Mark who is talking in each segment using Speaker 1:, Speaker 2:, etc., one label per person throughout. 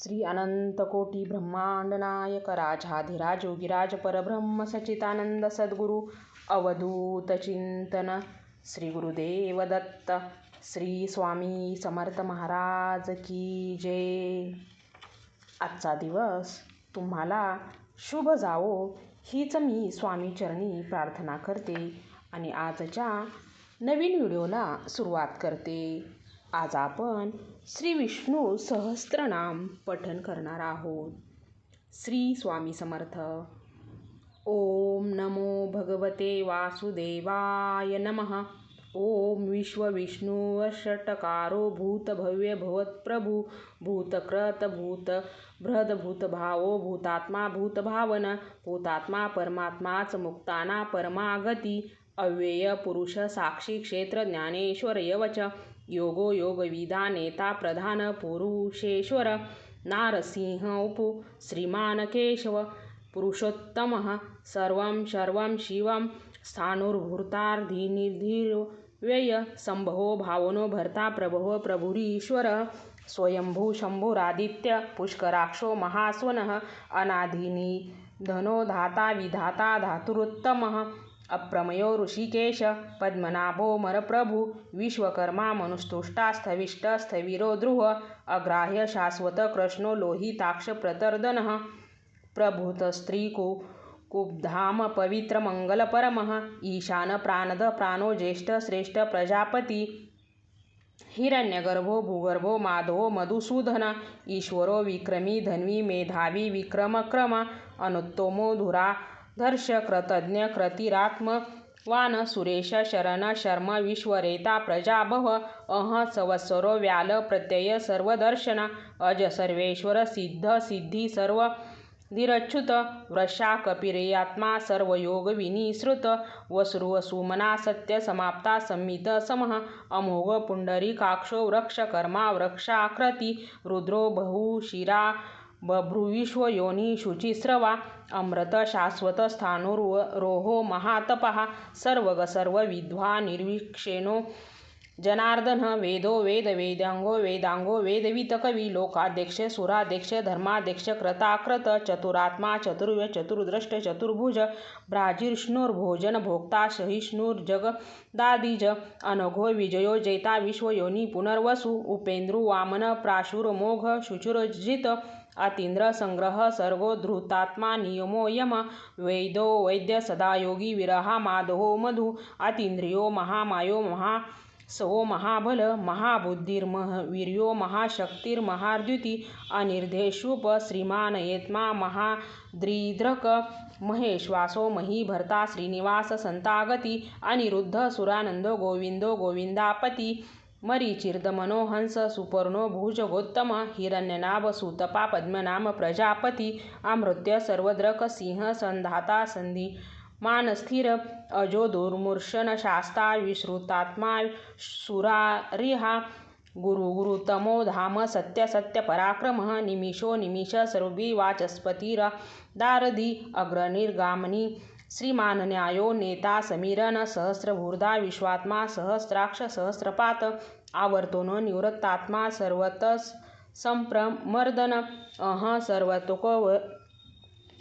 Speaker 1: श्री अनंत कोटी ब्रह्मांड नायक राजाधिराज योगीराज परब्रह्म सच्चिदानंद सद्गुरु अवधूत चिंतन श्री गुरुदेव दत्त श्री स्वामी समर्थ महाराज की जय। आजचा दिवस तुम्हाला शुभ जावो हीच मी स्वामी चरणी प्रार्थना करते आणि आजच्या नवीन व्हिडिओला सुरुवात करते। आज आपण श्री विष्णू सहस्त्रनाम पठण करणार आहोत। श्री स्वामी समर्थ। ओम नमो भगवते वासुदेवाय नमः। ओम विश्व विष्णु षटकारो भूत भव्य भवत्प्रभु भूतकृत भूत बृहद भूत भावो भूतात्मा भूत भावन भूतात्मा परमात्माच मुक्ताना परमागती अव्यय पुरुष साक्षी क्षेत्र ज्ञानेश्वर यवच योगो योगविदा नेता प्रधान पुरुषेश्वर नारसिंह उपु श्रीमान केशव पुरुषोत्तमः सर्वं शर्वं शिवं स्थाणुर्भूतार्धिनिधिर्व्यय संभवो भावनो भर्ता प्रभवो प्रभुरीश्वर स्वयंभू शंभुरादित्य पुष्कराक्षो महास्वनः अनाधिनिधनो धाता विधाता धातुरुत्तमः अप्रमयो ऋषिकेश पद्मनाभो मरप्रभु विश्वकर्मा मनुस्तुष्टा स्थविष्ट स्थविरो ध्रुव अग्राह्य शाश्वत कृष्णो लोहिताक्ष प्रतर्दनः प्रभूतस्त्रीकु कुब्धाम पवित्र मंगल परमः ईशान प्राणद प्राणो ज्येष्ठ श्रेष्ठ प्रजापती हिरण्यगर्भो भूगर्भो माधवो मधुसूदन ईश्वरो विक्रमी धन्वी मेधावी विक्रमक्रम अनुत्तमो धुराधर्ष कृतज्ञ कृतिरात्मवान सुरेश शरण शर्म विश्वरेता प्रजाभव अह संवत्सरो व्याल प्रत्यय सर्वदर्शन अज सर्वेश्वर सिद्ध सिद्धी सर्व धीरच्युत वृषा कपिरेयात्मा सर्वयोग विनिसृत वसुमना सत्य समाप्ता संमित समः अमोघ पुंडरीकाक्षो वृक्षकर्मा वृक्षाकृती रुद्रो बहुशिरा बभ्रुविश्व योनी शुचिस्रवा अमृत शाश्वत स्थाणुरोहो महातपः सर्वग सर्व विद्वा निर्विक्षेणो जनार्दन वेदो वेद वेदांगो वेदांगो वेदवित कवी लोकाध्यक्ष सुराध्यक्ष धर्माध्यक्ष कृताकृत चतुरात्मा चतुर्व्य चतुर्द्रष्ट चतुर्भुज भ्राजिष्णुर्भोजन भोक्ता सहिष्णुर्जगदादिज अनघो विजयो जैता विश्वयोनी पुनर्वसु उपेंद्रु वामन प्राशुरमोघ शुचुरजित अतींद्र संग्रह सर्गो धृतात्मा नियमो यम वैदो वैद्य सदायोगी विरहा माधवो मधु अतींद्रियो महामायो महासवो महाबल महाबुद्धिर्वीर्यो महाशक्तिर्महाद्युती अनिर्देशुप श्रीमान येत्मा महाद्रिद्रक महेश्वासो महीभर्ता श्रीनिवास संतागती अनिरुद्ध सुरानंदो गोविंदो गोविंदापती मरीचिर्दमनो हंस सुपर्णो भुजगोत्तम हिरण्यनाभ सुतपा पद्मनाम प्रजापती अमृत्य सर्वद्रक सिंह संधाता संधिमान स्थिर अजो दुर्मुर्शन शास्ता विश्रुतात्मा सुरारिहा गुरुतमो धाम सत्य सत्य पराक्रमः निमिषो निमिष सर्वी वाचस्पतिर्दारधी अग्रनिर्गामनी श्रीमान न्यायो नेता समीरन सहस्रभूर्धा विश्वात्मा सहस्राक्ष सहस्रपात आवर्तो निवृत्तात्मा सर्वतः संप्रमर्दन अह सर्वतोक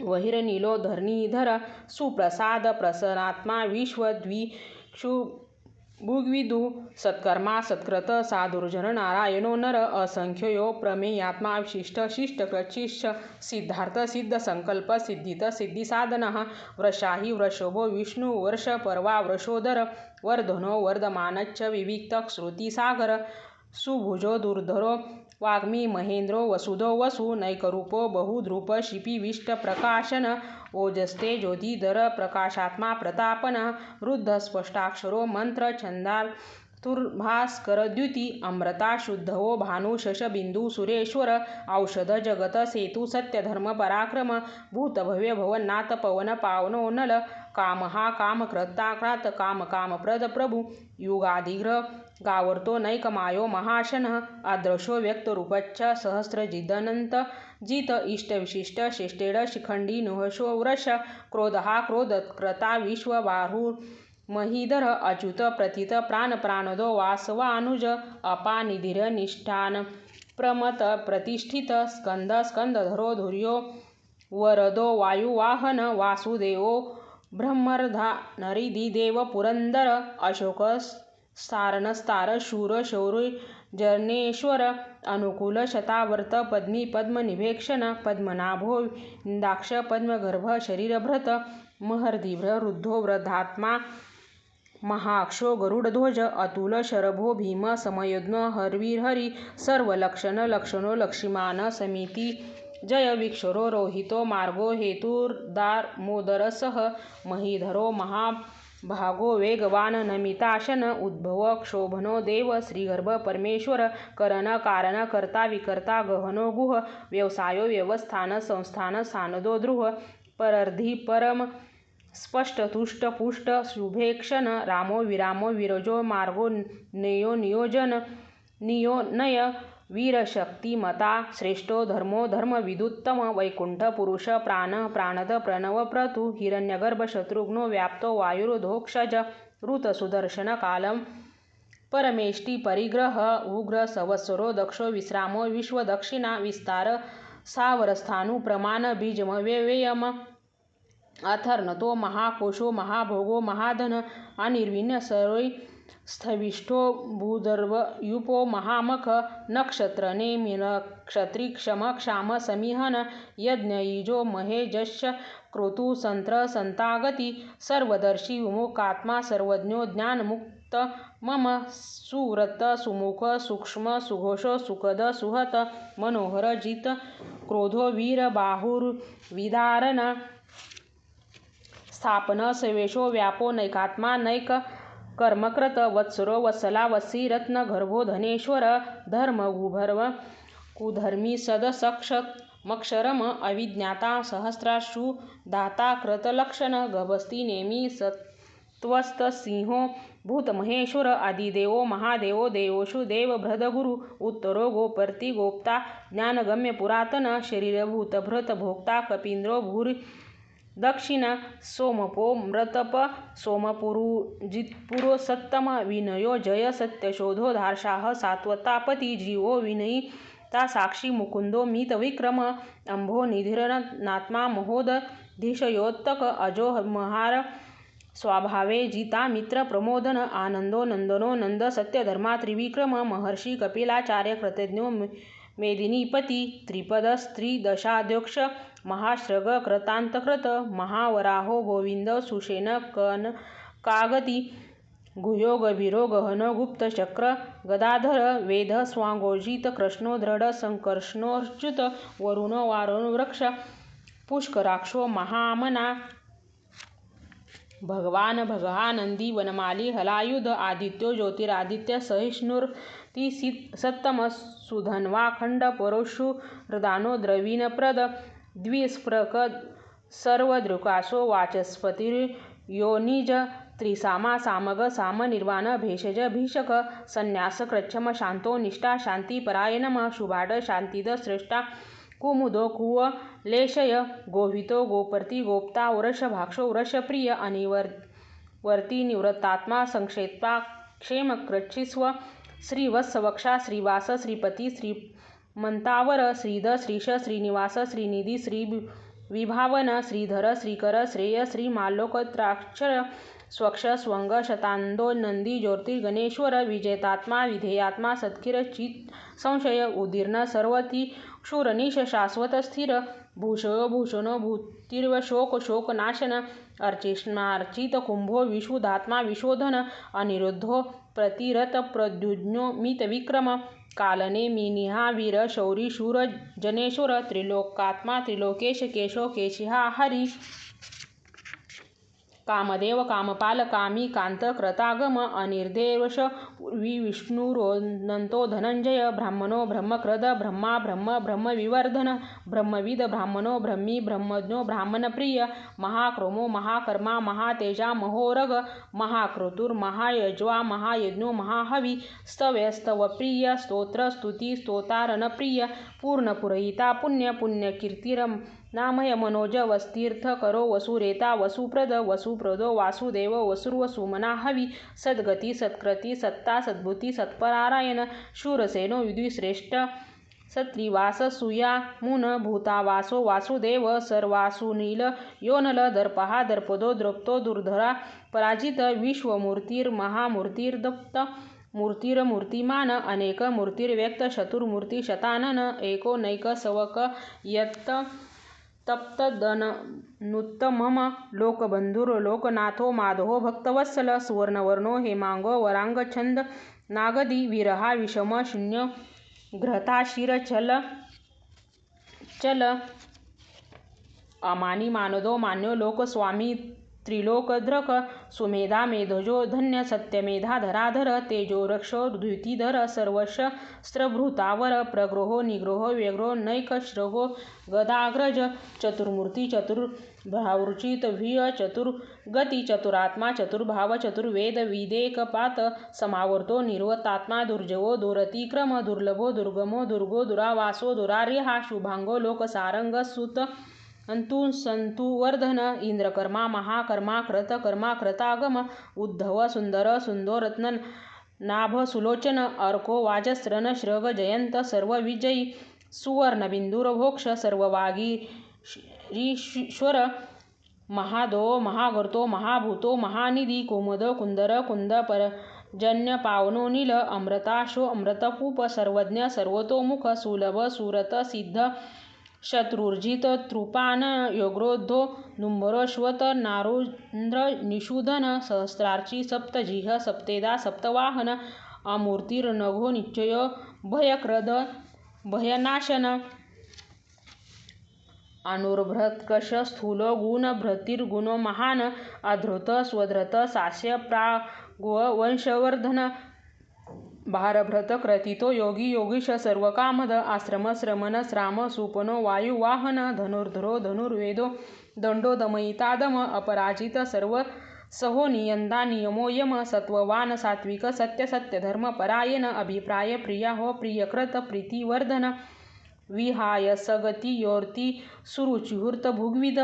Speaker 1: वहिर्नीलो धरणीधर सुप्रसाद प्रसन्नात्मा विश्वद्विषु भुग्विदु सत्कर्मा सत्कृत साधुर्जन नारायणो नर असंख्यो प्रमेयात्मा विशिष्ट शिष्टकृच्छिष्ट सिद्धार्थ सिद्ध संकल्प सिद्धित सिद्धिसाधनः वृषाही वृषभो विष्णु वर्ष पर्वा वृषोदर वर्धनो वर्धमानच्च विविक्त श्रुतिसागर सुभुजो दुर्धरो वाग्मी महेंद्रो वसुधो वसु नैकरूपो बहुद्रुप शिपिविष्ट प्रकाशन ओजस्ते ज्योतिधर प्रकाशात्मा प्रतापन वृद्ध स्पष्टाक्षरो मंत्र छंदातुर्भास्करद्युती अमृता शुद्धवो भानु शशबिंदु सुरेश्वर औषध जगत सेतु सत्य धर्म पराक्रम भूतभव्य भवन्नाथ पवन पावनो नल कामहा कामकृताक्रात काम कामप्रद प्रभु युगाधिग्रह गावर्तो नैकमायो महाशनः अदृशो व्यक्तरूपच्च सहस्रजिदनंत जित इष्टविशिष्ट शिष्टेड शिखंडी नुहशो वृष क्रोधहा क्रोधकृता विश्वबाहुर्महीधर अच्युत प्रथित प्राणदो वासवानुज अपानिधिर निष्ठान प्रमत प्रतिष्ठित स्कंद स्कंदधरो धुर्यो वरदो वायुवाहन वासुदेवो ब्रह्मर्धा नरिदिदेव पुरंदर अशोक सारणस्तार शूर शौर्य जर्नेश्वर अनुकूल शतावर्त पद्मी पद्मनिभेक्षण पद्मनाभो इंदाक्ष पद्मगर्भ शरीरभृत महर्दिभ्र वृद्धो वृद्धात्मा महाक्षो गरुडध्वज अतुल शरभो भीम समयुग्म हरवीरहरी सर्वलक्षण लक्षणो लक्ष्मीमान समिती जय विक्षरो रोहितो मार्गो हेतुर्दामोदरसह महीधरो महाभागो वेगवान नमिताशन उद्भव क्षोभनो देव श्रीगर्भ परमेश्वर करण कारण कर्ता विकर्ता गहनो गुह व्यवसायो व्यवस्थान संस्थान सानदो ध्रुव परर्धी परम स्पष्ट तुष्ट पुष्ट शुभेक्षण रामो विरामो विरजो मार्गो नयो नियोजन नियोनय वीरशक्तिमता श्रेष्ठो धर्मो धर्मविदुत्तम वैकुंठ पुरुष प्राण प्राणद प्रणव प्रतु हिरण्यगर्भ शत्रुघ्नो व्याप्तो वायुर्धोक्षज ऋत सुदर्शन कालम परमेष्टि परिग्रह उग्र संवत्सरो दक्षो विश्रामो विश्वदक्षिणा विस्तार सावरस्थानु प्रमाण बीजमव्ययम अथर्नतो महाकोशो महाभोगो महाधन अनिर्विण्य सरोय स्थविष्ठो भूदर्वयुपो महामख नक्षत्रने नक्षत्री क्षम क्षाम समिहन यज्ञईजो महेजश्च क्रोतु संत्र संतागती सर्वदर्शी विमुखात्मा सर्वज्ञो ज्ञानमुक्त मम सुव्रत सुमुख सूक्ष्म सुघोषो सुखद सुहत मनोहर जित क्रोधो वीर बाहुर्विदारण स्थापन सवेशो व्यापो नैकात्मा नैक कर्मकृत वत्सरो वत्सला वत्सी रत्न गर्भो धनेश्वर धर्मगुभर्व कुधर्मी सदसक्षमक्षरम अविज्ञाता सहस्राशु दाता कृतलक्षण गभस्ती नेमी सत्वस्त सिंहो भूतमहेश्वर आदिदेवो महादेवो देवोषु देवभृदगुरु उत्तरो गोपर्ति गोप्ता ज्ञानगम्य पुरातन शरीरभूत भृत भोक्ता कपींद्रो भूरि दक्षिण सोमपो मृतप सोमपुरुजित्पुरो सत्तम विनयो जय सत्यशोधो धारशाह सात्वतापति जीवो विनयिता साक्षी मुकुंदो मितविक्रम अंभो निधिरनात्मा महोदधिशयोत्तक अजो महार स्वाभावे जिता मित्र प्रमोदन आनंदो नंदनो नंद सत्यधर्मा त्रिविक्रम महर्षि कपिलाचार्य कृतज्ञो मेदिनीपति त्रिपद स्त्रीदशाध्यक्ष महाश्रग कृतांतकृत महावराहो गोविंद सुषेण कनकागती गुह्यो गभीरो गहन गुप्त चक्र गदाधर वेद स्वांगोजित कृष्णो दृढ संकर्षणोच्युत वरुण वारुण वृक्ष पुष्कराक्षो महामना भगवान भगहानंदी वनमाली हलायुध आदित्यो ज्योतिरादित्य सहिष्णुर्ति सत्तम सुधन्वा खंड परोशु हृदानो द्रवीणप्रद द्विस्प्रक सर्वदृकासो वाचस्पतिर्योनिज त्रिसामा सामग साम निर्वाण भेषज भीषक संन्यास कृच्छम शांतो निष्ठा शांती परायणम शुभाड शांतिद श्रेष्ठा कुमुदो कुवलेशय गोहितो गोपर्ति गोप्ता वृषभाक्षो वृषप्रिय अनिवर्ती निवृत्तात्मा संक्षेपा क्षेम कृच्छिस्व श्रीवत्सवक्षा श्रीवास श्रीपती श्रीमंतावर श्रीध श्रीश श्रीनिवास श्रीनिधी श्रीविभावन श्रीधर श्रीकर श्रेय श्रीमाल्लोकत्राक्षर स्वक्ष स्वंग शतांदो नंदी ज्योतिर्गणेश्वर विजयतात्मा विधेयात्मा सत्किर चित संशय उदीर्ण सर्वती क्षुरनिश शाश्वत स्थिर भूषयो भूषणो भूतिर्व शोक शोकनाशन अर्चिष्णार्चित कुंभो विशुधात्मा विशोधन अनिरुद्धो प्रतिरत प्रद्युज्ञो मितविक्रम कालने मिनिहा वीर शौरी शूर जनेश्वर त्रिलोकात्मा त्रिलोकेश केशो केशिहा हरी कामदेव कामपाल कामी कांत कृतागम अनिर्देवश पूर्वी विष्णुरोनंतो धनंजय ब्राह्मणो ब्रह्मकृद ब्रह्मा ब्रह्म ब्रह्मविवर्धन ब्रह्मविद ब्राह्मणो ब्रह्मी ब्रह्मज्ञो ब्राह्मणप्रिय महाक्रोमो महाकर्मा महातेजा महोरग महाक्रतुर्महायज्वा महायज्ञो महाहवी स्तव्यस्तवप्रिय स्तोत्र स्तुती स्तोतारणप्रिय पूर्णपुरहिता पुण्य पुण्यकीर्तिरम नामय मनोज वस्तीर्थ करो वसुरेता वसुप्रद वसुप्रदो वासुदेव वसुर्वसुमना हवी सद्गती सत्कृती सत्ता सद्भुती सत्परारायण शूरसेनो विद्विश्रेष्ठ सत्रिवास सूया मुन भूता वासो वासुदेव सर्वासुनील योनल दर्पहा दर्पदो द्रप्तो दुर्धरा पराजित विश्वमूर्तिर्महामूर्तिर्दप्त मूर्तिर्मूर्तिमान अनेक मूर्तिर्व्यक्त चतुर्मूर्ती शतानन एको नैक सवक यत्त तप्तदनुत्तमम लोकबंधुर्लोकनाथो माधवो भक्तवत्सल सुवर्णवर्णो हेमांगो वरांगछंद नागदी विरहा विषम शून्य घ्रता शिरचल चल अमानी मानदो मान्यो लोकस्वामी त्रिलोकद्रक सुमेधा मेधजो धन्य सत्यमेधा धराधर तेजो रक्षो द्युतिधर सर्वशस्त्रभृतावर प्रग्रहो निग्रहो व्यग्रो नैकश्रगो गदाग्रज चतुर्मूर्ती चतुर्भावरुचित व्रिय चतुर्गती चतुरात्मा चतुर्भाव चतुर्वेद विदेकपात समावर्तो निर्वतात्मा दुर्जवो दुरतिक्रम दुर्लभो दुर्गमो दुर्गो दुरावासो दुरार्यहा शुभांगो लोकसारंग सुत अंतु संतुवर्धन इंद्रकर्मा महाकर्मा कृतकर्मा कृतागम उद्धव सुंदर सुंदोरत्न नाभ सुलोचन अर्को वाजस्रन श्रग जयंत सर्वविजयी सुवर्णबिंदुरभोक्ष सर्ववागीश्वर महादो महागर्तो महाभूतो महानिधी कुमुद कुंदर कुंद परजन्य पावनो नील अमृताशो अमृतपूप सर्वज्ञ सर्वतोमुख सुलभ सुरत सिद्ध शत्रुर्जित तृपान योग्रोद्धो नुंबरश्वत नारुंद्र निषूदन सहस्रार्ची सप्तजिह सप्तेदा सप्तवाहन अमूर्तिर्नघो निश्चय भयक्रद भयनाशन अनुर्भृत्कश स्थूल गुण भृतिर्गुण महान अधृत स्वधृत सास्य प्रागवंशवर्धन भारभृत क्रतितो योगी योगीश सर्वकामद आश्रम श्रमण श्राम सुपनो वायुवाहन धनुर्धरो धनुर्वेदो दंडो दमयितादम अपराजित सर्व सहो नियंता नियमो यम सत्ववान सात्विक सत्य सत्य धर्म परायण अभिप्राय प्रिया हो प्रियकृत प्रीतिवर्धन विहाय सगती योर्ती सुरुचिहूर्त भुग्विद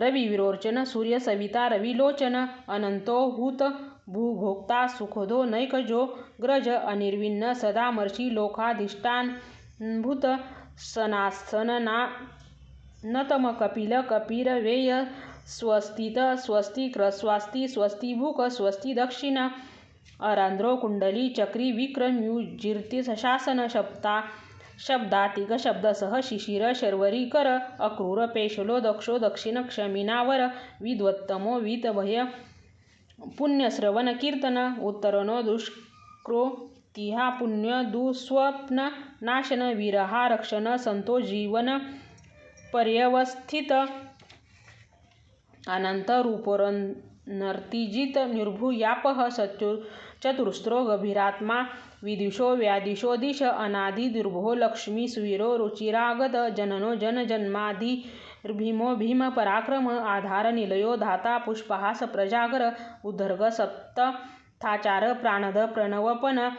Speaker 1: रवि विरोचन सूर्य सविता रविलोचन अनंतो हूत भूभोक्ता सुखदो नैकजो ग्रज अनिर्विन्न सदामर्षी लोकाधिष्ठानभूत सनासननानतम कपिल कपिरवेय स्वस्तित स्वस्तिक्र स्वास्ति स्वस्तिभुक स्वस्ति दक्षिण अरांध्रो कुंडली चक्री विक्रम्युजिर्ति शासन शब्दातिक शब्दसह शिशिर शर्वरी कर अक्रूर पेशलो दक्षो दक्षिण क्षमिनावर विद्वत्तमो वीतभय पुण्यश्रवण कीर्तन उत्तरनो दुष्क्रो तिहा पुण्य दुस्वप्न नाशन विरहा रक्षण संतो जीवन पर्यवस्थित अनंत रूपोरनर्तिजित निर्भूयापह चतुर्स्रो गभीरात्मा विदिशो व्यादिशो दिश अनादि दुर्भो लक्ष्मी सुवीरो रुचिरागत जननो जन जन्माधिर्भीमो भीम पराक्रम आधार निलयो धाता पुष्पहास प्रजागर उदर्ग सप्तथाचार प्राणद प्रणवपन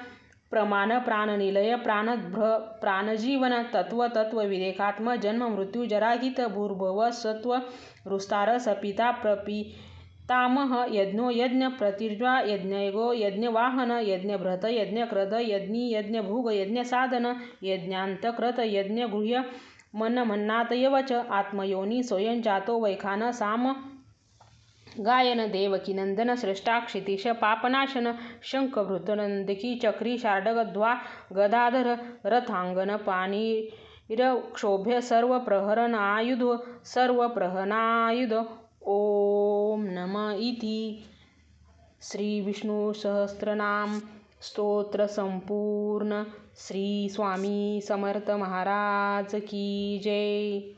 Speaker 1: प्रमाण प्राणनिलय प्राणजीवन तत्व तत्व विवेकात्म जन्म मृत्यू जराहित भूर्भुव सत्व रुस्तार सपिता प्रपितामह यज्ञो यज्ञ प्रतिर्ज्वा यज्ञैगो यज्ञवाहन यज्ञभृत यज्ञक्रद यज्ञी यज्ञभुग यज्ञसाधन यज्ञान्तकृत यज्ञगृह्य मन्नात यवच आत्मयोनी स्वयं जातो वैखान साम गायन देवकीनंदन श्रेष्ठा क्षितिश पापनाशन शंखभृतनंदकी चक्री शार्दगध्वा गदाधर रथांगन पाणिरक्षोभ्य सर्वप्रहरणायुध ओम नम इति श्री विष्णु सहस्त्रनाम स्तोत्र संपूर्ण। श्री स्वामी समर्थ महाराज की जय।